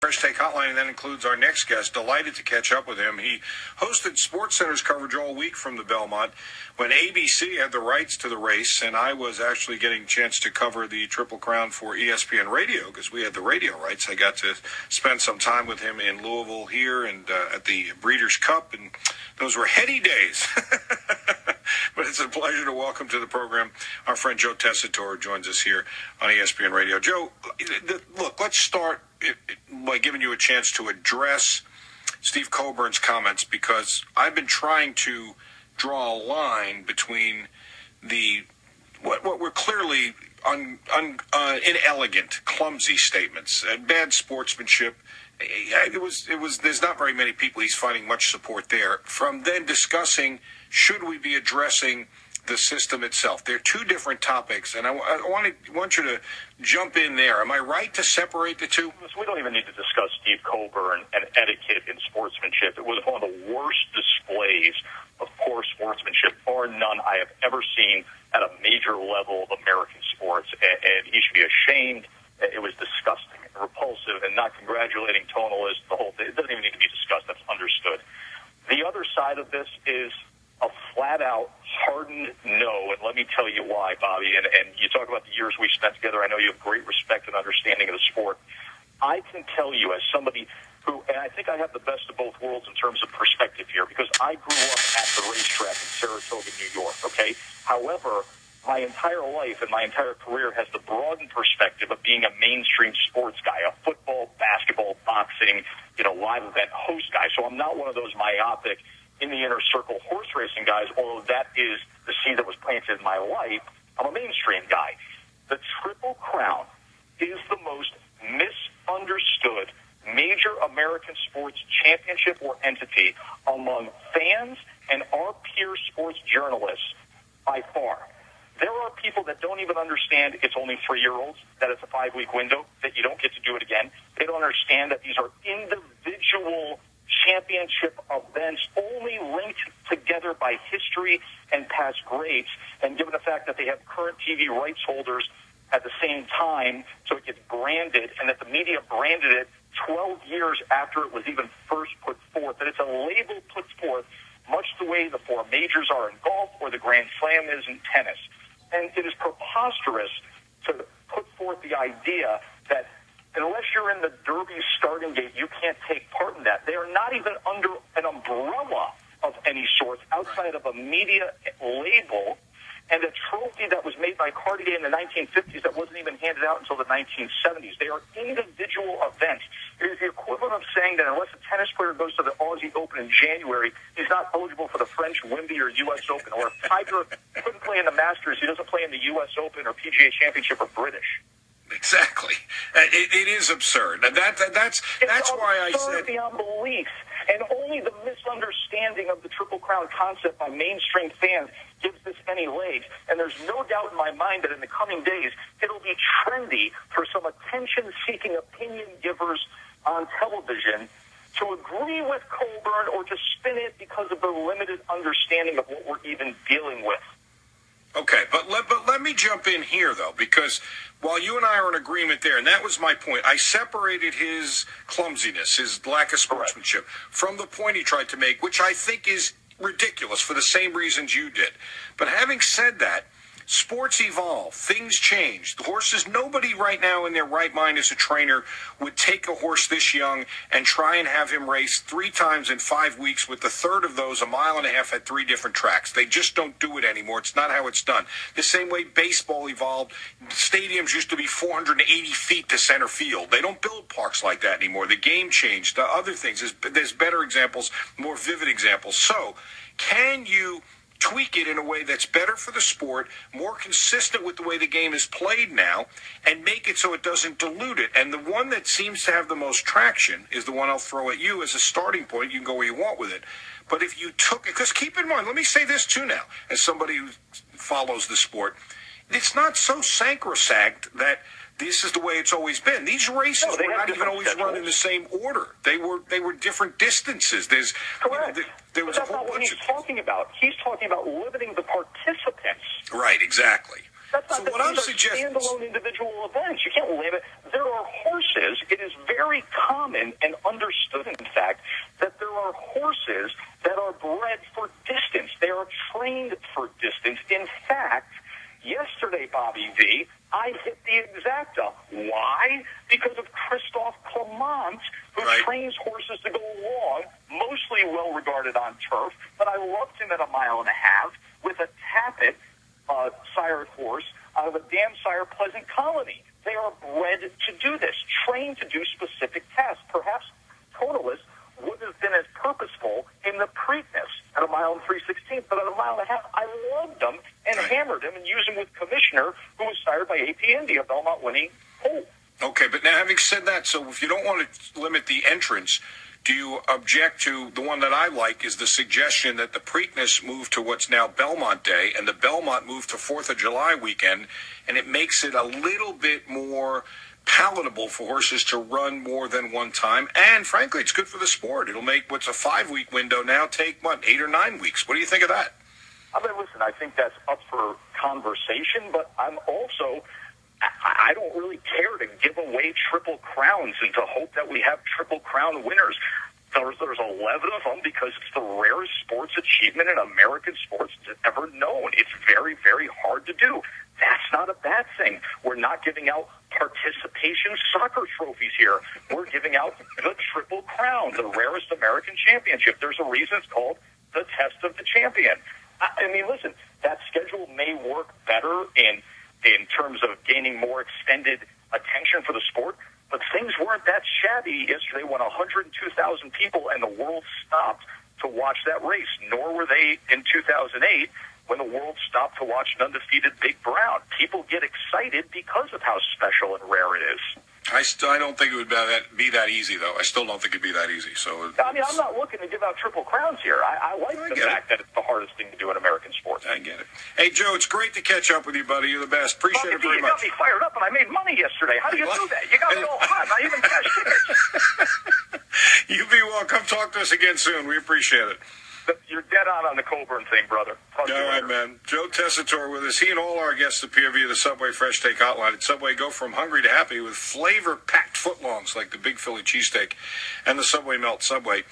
Fresh Take Hotline, and that includes our next guest. Delighted to catch up with him. He hosted SportsCenter's coverage all week from the Belmont when ABC had the rights to the race, and I was actually getting a chance to cover the Triple Crown for ESPN Radio because we had the radio rights. I got to spend some time with him in Louisville here and at the Breeders' Cup, and those were heady days. But it's a pleasure to welcome to the program our friend Joe Tessitore, joins us here on ESPN Radio. Joe, look, let's start by giving you a chance to address Steve Coburn's comments, because I've been trying to draw a line between what were clearly inelegant, clumsy statements, bad sportsmanship. There's not very many people he's finding much support there. From then discussing, should we be addressing the system itself? They're two different topics, and I want you to jump in there. Am I right to separate the two? We don't even need to discuss Steve Coburn and etiquette in sportsmanship. It was one of the worst displays of poor sportsmanship, bar none, I have ever seen at a major level of American sports, and he should be ashamed. It was disgusting and repulsive, and not congratulating tonal is the whole thing. It doesn't even need to be discussed. That's understood. The other side of this is a flat-out, hardened no, and let me tell you why, Bobby. And you talk about the years we spent together. I know you have great respect and understanding of the sport. I can tell you, as somebody who, and I think I have the best of both worlds in terms of perspective here, because I grew up at the racetrack in Saratoga, New York, okay? However, my entire life and my entire career has the broadened perspective of being a mainstream sports guy, a football, basketball, boxing, live event host guy. So I'm not one of those myopic, in the inner circle horse racing guys, although that is the seed that was planted in my life. I'm a mainstream guy. The Triple Crown is the most misunderstood major American sports championship or entity among fans and our peer sports journalists by far. There are people that don't even understand it's only 3-year-olds, that it's a 5-week window, that you don't get to do it again. They don't understand that these are individual championship events only linked together by history and past greats, and given the fact that they have current TV rights holders at the same time, so it gets branded, and that the media branded it 12 years after it was even first put forth, that it's a label put forth much the way the 4 majors are in golf or the Grand Slam is in tennis. And it is preposterous to put forth the idea that unless you're in the Derby starting gate, you can't take part in that. They are not even under an umbrella of any sort outside of a media label and a trophy that was made by Cartier in the 1950s that wasn't even handed out until the 1970s. They are individual events. It is the equivalent of saying that unless a tennis player goes to the Aussie Open in January, he's not eligible for the French Wimby or U.S. Open. Or if Tiger couldn't play in the Masters, he doesn't play in the U.S. Open or PGA Championship or British. Exactly. It is absurd. And that's why I said beyond belief. And only the misunderstanding of the Triple Crown concept by mainstream fans gives this any legs. And there's no doubt in my mind that in the coming days, it'll be trendy for some attention-seeking opinion givers on television to agree with Coburn or to spin it because of their limited understanding of what we're even dealing with. Okay, but let me jump in here, though, because while you and I are in agreement there, and that was my point, I separated his clumsiness, his lack of sportsmanship, from the point he tried to make, which I think is ridiculous for the same reasons you did. But having said that, sports evolve. Things change. The horses, nobody right now in their right mind as a trainer would take a horse this young and try and have him race 3 times in 5 weeks, with the third of those 1.5 miles at 3 different tracks. They just don't do it anymore. It's not how it's done. The same way baseball evolved. Stadiums used to be 480 feet to center field. They don't build parks like that anymore. The game changed. Other things. There's better examples, more vivid examples. So, can you tweak it in a way that's better for the sport, more consistent with the way the game is played now, and make it so it doesn't dilute it? And the one that seems to have the most traction is the one I'll throw at you as a starting point. You can go where you want with it. But if you took it, because keep in mind, let me say this too now, as somebody who follows the sport, it's not so sacrosanct that this is the way it's always been. These races were not even always run in the same order. They were different distances. There was a whole bunch of... He's talking about. He's talking about limiting the participants. Right, exactly. That's not So what I'm these are suggesting, standalone individual events. You can't limit. There are horses. It is very common and understood, in fact, that there are horses that are bred for distance. They are trained for distance. In fact, yesterday, Bobby V, I hit the exacta. Why? Because of Christophe Clement, who trains horses to go long, mostly well-regarded on turf, but I loved him at 1.5 miles with a Tappet sired horse out of a dam sire Pleasant Colony. They are bred to do this, trained to do specific tasks. Perhaps Totalist wouldn't have been as purposeful in the Preakness at 1 mile and 3/16, but at 1.5 miles, I loved him and hammered him and used him with Commissioner, who was sired by AP India, Belmont winning Holt. Okay, but now having said that, so if you don't want to limit the entrance, do you object to the one that I like is the suggestion that the Preakness move to what's now Belmont Day and the Belmont move to 4th of July weekend, and it makes it a little bit more palatable for horses to run more than one time, and frankly, it's good for the sport. It'll make what's a 5-week window now take, 8 or 9 weeks. What do you think of that? I mean, listen, I think that's up for conversation, but I'm also... I don't really care to give away Triple Crowns and to hope that we have Triple Crown winners. There's 11 of them because it's the rarest sports achievement in American sports ever known. It's very, very hard to do. That's not a bad thing. We're not giving out participation soccer trophies here. We're giving out the Triple Crown, the rarest American championship. There's a reason it's called the Test of the Champion. I mean, listen, that schedule may work better in terms of gaining more extended attention for the sport, but things weren't that shabby yesterday when 102,000 people and the world stopped to watch that race, nor were they in 2008 when the world stopped to watch an undefeated Big Brown. People get excited because of how special and rare it is. I don't think it would be that easy, though. I still don't think it'd be that easy. So I mean, I'm not looking to give out Triple Crowns here. I like the fact that it's the hardest thing to do in American sports. I get it. Hey, Joe, it's great to catch up with you, buddy. You're the best. Appreciate it very much. You got me fired up, and I made money yesterday. How do you do that? You got me all hot. I even cashed tickets. You be well. Come talk to us again soon. We appreciate it. You're dead on the Coburn thing, brother. All right, man. Joe Tessitore with us. He and all our guests appear via the Subway Fresh Take Hotline. At Subway, go from hungry to happy with flavor-packed footlongs like the Big Philly cheesesteak and the Subway Melt Subway.